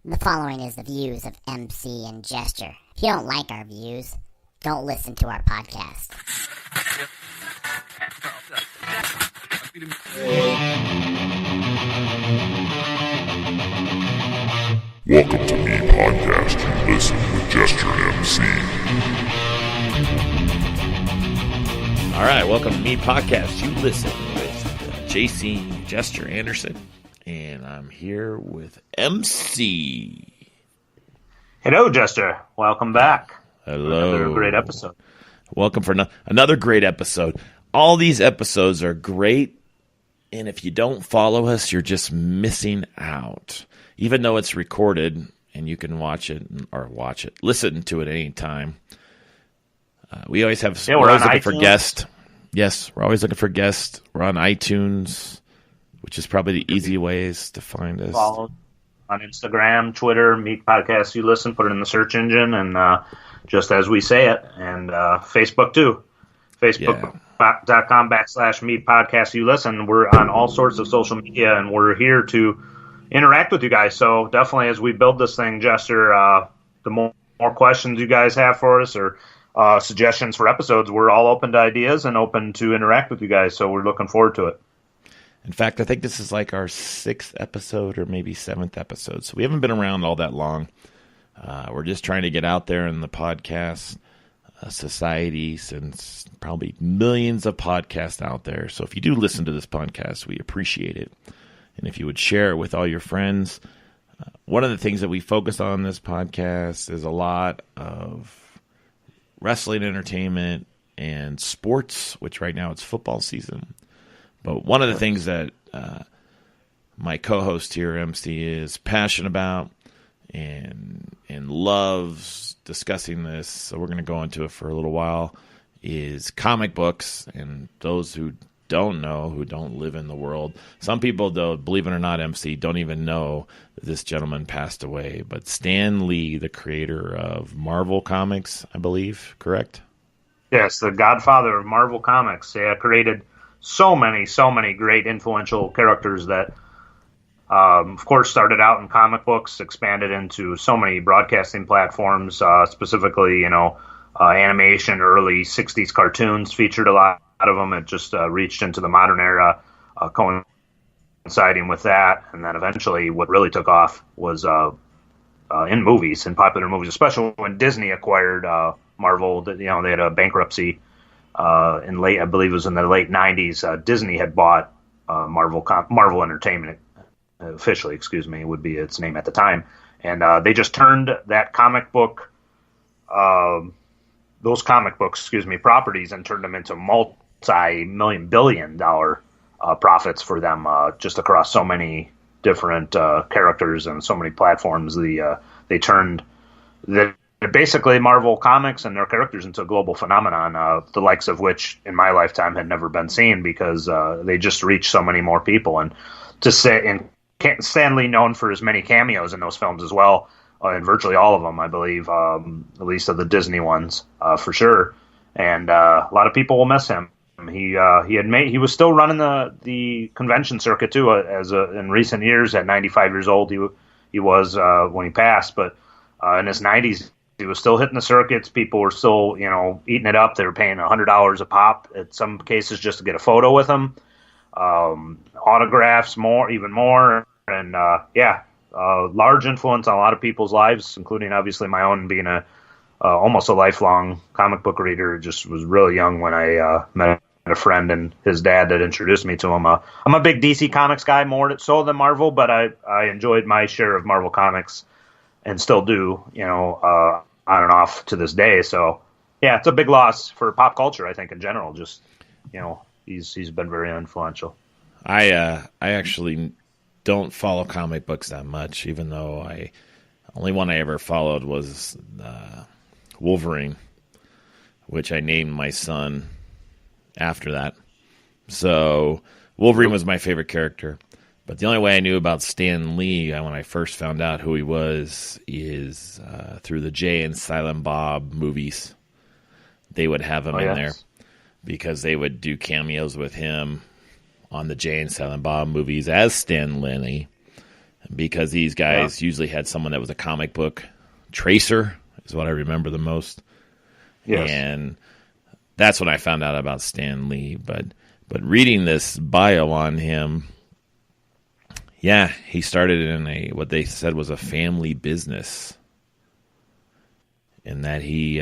The following is the views of MC and Jester. If you don't like our views, don't listen to our podcast. Welcome to Me Podcast. You listen with Jester and MC. All right, welcome to Me Podcast. You listen with JC, Jester Anderson, and I'm here with MC. Hello, Jester. Welcome back. Hello. Another great episode. Welcome for another great episode. All these episodes are great, and if you don't follow us, you're just missing out. Even though it's recorded and you can listen to it any time. We always have. Yeah, we're always looking iTunes. for guests. Yes, we're always looking for guests. We're on iTunes, which is probably the easy ways to find us. Follow on Instagram, Twitter, Meet Podcast. You listen, put it in the search engine, and just as we say it, and Facebook too. Facebook.com/Meet Podcast. You listen. We're on all sorts of social media, and we're here to interact with you guys. So definitely, as we build this thing, Jester, the more questions you guys have for us or suggestions for episodes, we're all open to ideas and open to interact with you guys. So we're looking forward to it. In fact, I think this is like our 6th episode or maybe 7th episode. So we haven't been around all that long. We're just trying to get out there in the podcast society, since probably millions of podcasts out there. So if you do listen to this podcast, we appreciate it. And if you would share it with all your friends. One of the things that we focus on in this podcast is a lot of wrestling entertainment and sports, which right now it's football season. But one of the things that my co-host here, MC, is passionate about and loves discussing this, so we're going to go into it for a little while, is comic books. And those who don't know, who don't live in the world, some people, though, believe it or not, MC, don't even know that this gentleman passed away. But Stan Lee, the creator of Marvel Comics, I believe, correct? Yes, the godfather of Marvel Comics. Yeah, created so many great influential characters that, of course, started out in comic books, expanded into so many broadcasting platforms, specifically, animation, early 60s cartoons featured a lot of them. It just reached into the modern era, coinciding with that. And then eventually what really took off was in movies, in popular movies, especially when Disney acquired Marvel. They had a bankruptcy I believe it was in the late 90s. Disney had bought Marvel Entertainment, officially, would be its name at the time. And they just turned that those comic books, properties, and turned them into multi-million, billion-dollar profits for them, just across so many different characters and so many platforms. They turned basically Marvel Comics and their characters into a global phenomenon, the likes of which in my lifetime had never been seen, because they just reached so many more people. And Stan Lee, known for his many cameos in those films as well, in virtually all of them, I believe, at least of the Disney ones, for sure. And a lot of people will miss him. He was still running the convention circuit too, in recent years. At 95 years old, he was when he passed, but in his 90s, he was still hitting the circuits. People were still, eating it up. They were paying $100 a pop in some cases just to get a photo with him. Autographs, even more. And large influence on a lot of people's lives, including obviously my own, being almost a lifelong comic book reader. Just was really young when I met a friend and his dad that introduced me to him. I'm a big DC Comics guy, more so than Marvel, but I enjoyed my share of Marvel Comics and still do, on and off to this day. So, yeah, it's a big loss for pop culture, I think, in general. Just, he's been very influential. I actually don't follow comic books that much, even though only one I ever followed was Wolverine, which I named my son after that. So Wolverine was my favorite character. But the only way I knew about Stan Lee when I first found out who he was is through the Jay and Silent Bob movies. They would have him in there because they would do cameos with him on the Jay and Silent Bob movies as Stan Lee. because these guys usually had someone that was a comic book tracer, is what I remember the most. Yes. And that's when I found out about Stan Lee. But reading this bio on him, yeah, he started in what they said was a family business, in that he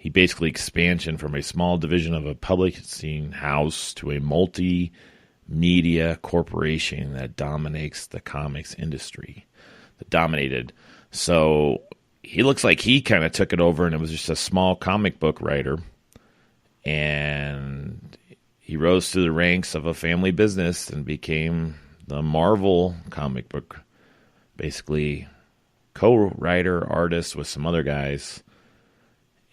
basically expansion from a small division of a publishing house to a multi-media corporation that dominates the comics industry. That dominated. So he looks like he kind of took it over, and it was just a small comic book writer. And he rose through the ranks of a family business and became the Marvel comic book, basically co-writer, artist with some other guys.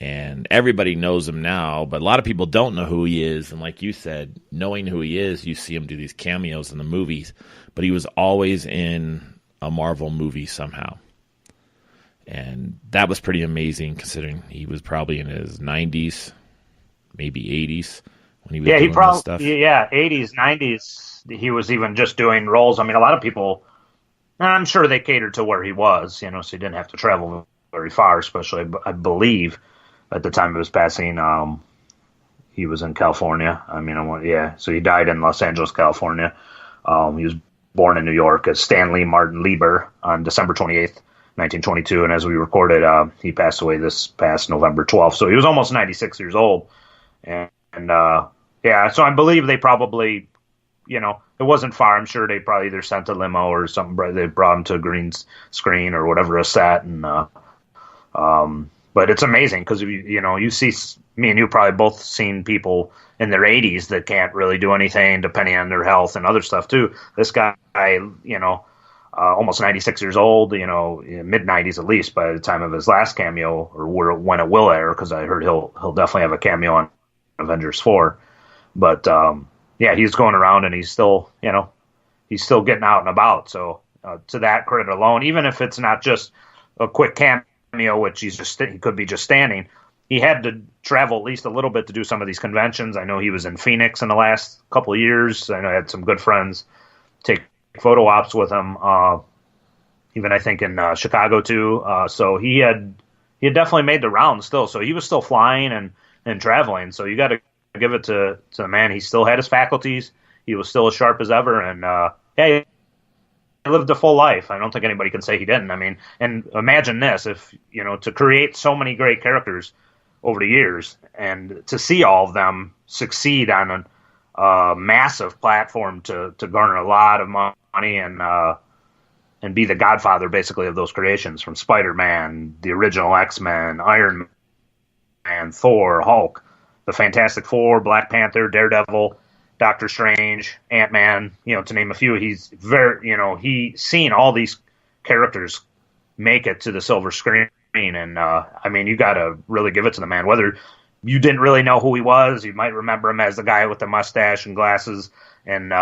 And everybody knows him now, but a lot of people don't know who he is. And like you said, knowing who he is, you see him do these cameos in the movies. But he was always in a Marvel movie somehow. And that was pretty amazing, considering he was probably in his 90s, maybe 80s when he was doing this stuff. Yeah, 80s, 90s. He was even just doing roles. I mean, a lot of people, I'm sure they catered to where he was, so he didn't have to travel very far, especially, I believe, at the time of his passing, he was in California. I mean, so he died in Los Angeles, California. He was born in New York as Stanley Martin Lieber on December 28th, 1922, and as we recorded, he passed away this past November 12th. So he was almost 96 years old. So I believe they probably, it wasn't far. I'm sure they probably either sent a limo or something. They brought him to a green screen or whatever, a set, and but it's amazing because you see, me and you probably both seen people in their 80s that can't really do anything depending on their health and other stuff too. This guy, almost 96 years old, mid 90s at least by the time of his last cameo, or when it will air, because I heard he'll definitely have a cameo on Avengers 4. But he's going around and he's still getting out and about. So to that credit alone, even if it's not just a quick cameo, which he could be just standing, he had to travel at least a little bit to do some of these conventions. I know he was in Phoenix in the last couple of years. I know I had some good friends take photo ops with him, even I think in Chicago too. So he had definitely made the rounds still. So he was still flying and traveling. So you got to give it to the man. He still had his faculties. He was still as sharp as ever. And he lived a full life. I don't think anybody can say he didn't. I mean, and imagine this, if, to create so many great characters over the years and to see all of them succeed on a massive platform to garner a lot of money and be the godfather basically of those creations, from Spider-Man, the original X-Men, Iron Man, Thor, Hulk, the Fantastic Four, Black Panther, Daredevil, Doctor Strange, Ant-Man, to name a few. He's he's seen all these characters make it to the silver screen. And, you got to really give it to the man. Whether you didn't really know who he was, you might remember him as the guy with the mustache and glasses and,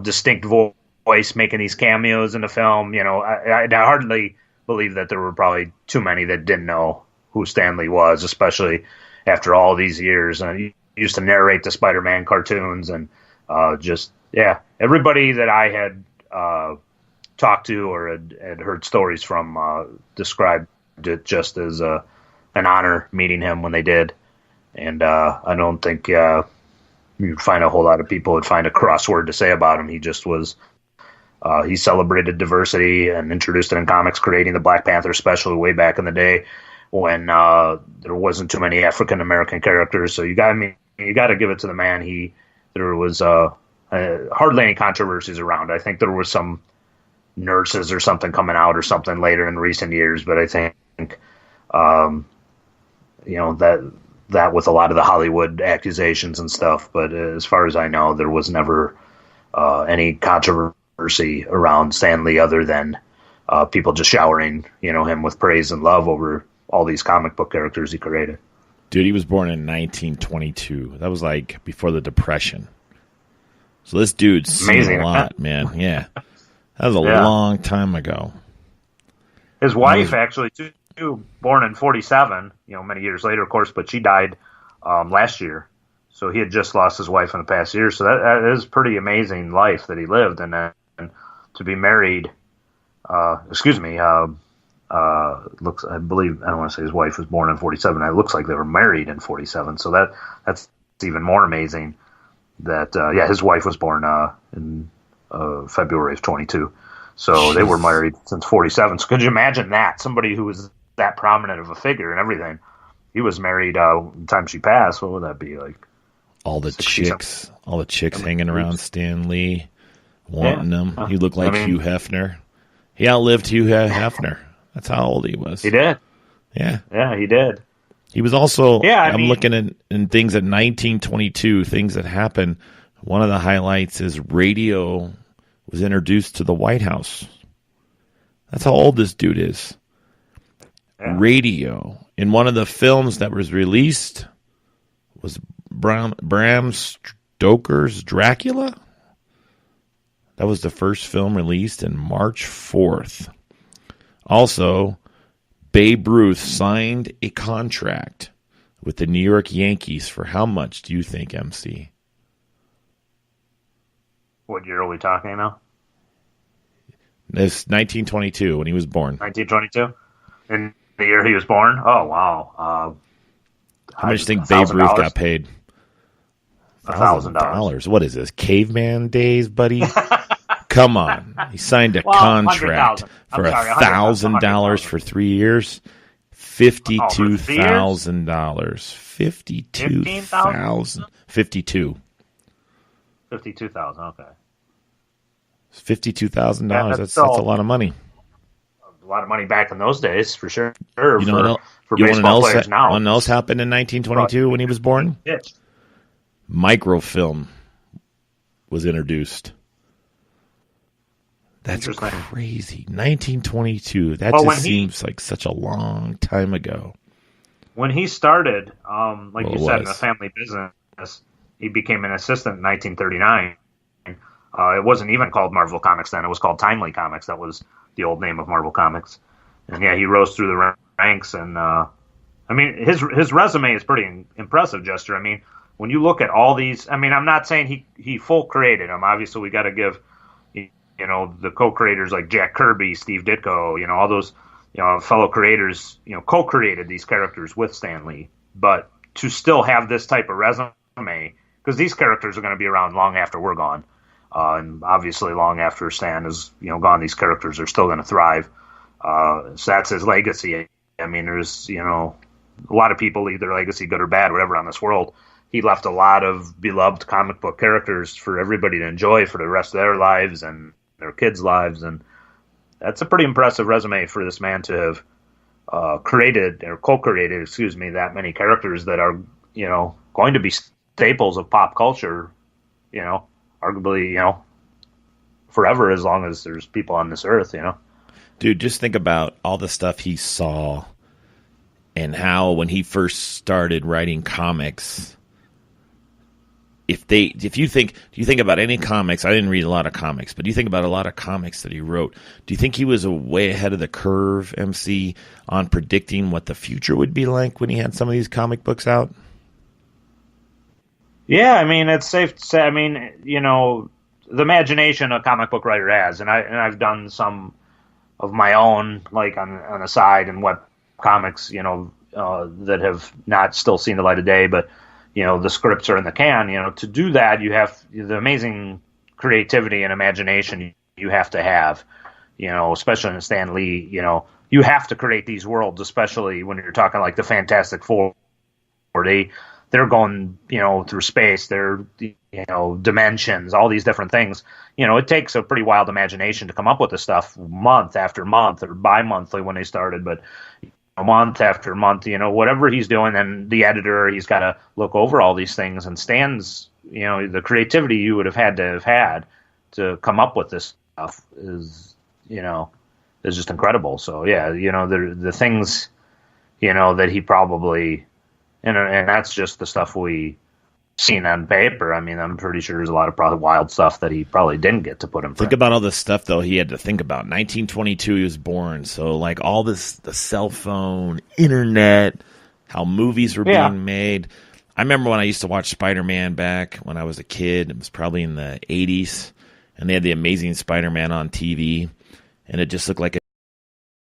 distinct voice making these cameos in the film. I hardly believe that there were probably too many that didn't know who Stan Lee was, especially after all these years. And he used to narrate the Spider-Man cartoons and everybody that I had talked to or had heard stories from described it just as an honor meeting him when they did. And I don't think you'd find a whole lot of people would find a crossword to say about him. He just was he celebrated diversity and introduced it in comics, creating the Black Panther special way back in the day when there wasn't too many African American characters. So you got to give it to the man. There was hardly any controversies around. I think there was some nurses or something coming out or something later in recent years, but I think that with a lot of the Hollywood accusations and stuff. But as far as I know, there was never any controversy around Stan Lee other than people just showering him with praise and love over all these comic book characters he created. Dude, he was born in 1922. That was like before the Depression. So this dude's seen a lot, man. Yeah. That was a long time ago. His wife, actually, too, born in 47, many years later, of course, but she died last year. So he had just lost his wife in the past year. So that is pretty amazing life that he lived. And then to be married. Excuse me. Looks. I believe I don't want to say his wife was born in 47. It looks like they were married in 47. So that's even more amazing. That his wife was born in February of 22. So they were married since 47. So could you imagine that? Somebody who was that prominent of a figure and everything. He was married the time she passed. What would that be like? All the chicks hanging around Stan Lee, wanting him. He looked like Hugh Hefner. He outlived Hugh Hefner. That's how old he was. He did. Yeah. Yeah, he did. He was also, I'm looking at in things at 1922, things that happened. One of the highlights is radio was introduced to the White House. That's how old this dude is. Yeah. Radio. In one of the films that was released was Bram Stoker's Dracula. That was the first film released in March 4th. Also, Babe Ruth signed a contract with the New York Yankees for how much do you think, MC? What year are we talking now? It's 1922 when he was born. 1922? In the year he was born? Oh, wow. How much do you think Babe Ruth got paid? $1,000. What is this, caveman days, buddy? Come on. He signed a contract for $1,000 for 3 years. $52,000. $52,000. 52. $52,000. Okay. $52,000. That's a lot of money. A lot of money back in those days, for sure. For baseball players now. What else happened in 1922 when he was born? Yes. Microfilm was introduced. That's crazy. 1922. That just seems like such a long time ago. When he started, like you said, in a family business, he became an assistant in 1939. It wasn't even called Marvel Comics then. It was called Timely Comics. That was the old name of Marvel Comics. And yeah, he rose through the ranks. And his resume is pretty impressive, Jester. I mean, when you look at all these, I'm not saying he full created them. Obviously, we got to give, the co-creators like Jack Kirby, Steve Ditko, all those, fellow creators, co-created these characters with Stan Lee. But to still have this type of resume, because these characters are going to be around long after we're gone. And obviously long after Stan is, gone, these characters are still going to thrive. So that's his legacy. There's, a lot of people leave their legacy, good or bad, whatever, on this world. He left a lot of beloved comic book characters for everybody to enjoy for the rest of their lives and their kids' lives. And that's a pretty impressive resume for this man to have created or co-created, that many characters that are, going to be staples of pop culture, arguably, forever, as long as there's people on this earth, Dude, just think about all the stuff he saw and how when he first started writing comics, do you think about any comics? I didn't read a lot of comics, but do you think about a lot of comics that he wrote? Do you think he was way ahead of the curve, MC, on predicting what the future would be like when he had some of these comic books out? Yeah, it's safe to say. The imagination a comic book writer has, and I've done some of my own, like on the side, and web comics, that have not still seen the light of day, but the scripts are in the can. To do that, you have the amazing creativity and imagination you have to have. Especially in Stan Lee. You have to create these worlds, especially when you're talking like the Fantastic Four. They're going, through space. They're, dimensions, all these different things. It takes a pretty wild imagination to come up with this stuff month after month or bi-monthly when they started. But month after month, whatever he's doing, and the editor, he's got to look over all these things. And Stan's, the creativity you would have had to come up with this stuff is just incredible. So, yeah, the things, that he probably... And that's just the stuff we seen on paper. I'm pretty sure there's a lot of probably wild stuff that he probably didn't get to put in print. Think about all this stuff, though, he had to think about. 1922, he was born. So, like, all this, the cell phone, internet, how movies were being made. I remember when I used to watch Spider-Man back when I was a kid. It was probably in the 80s. and they had the Amazing Spider-Man on TV, and it just looked like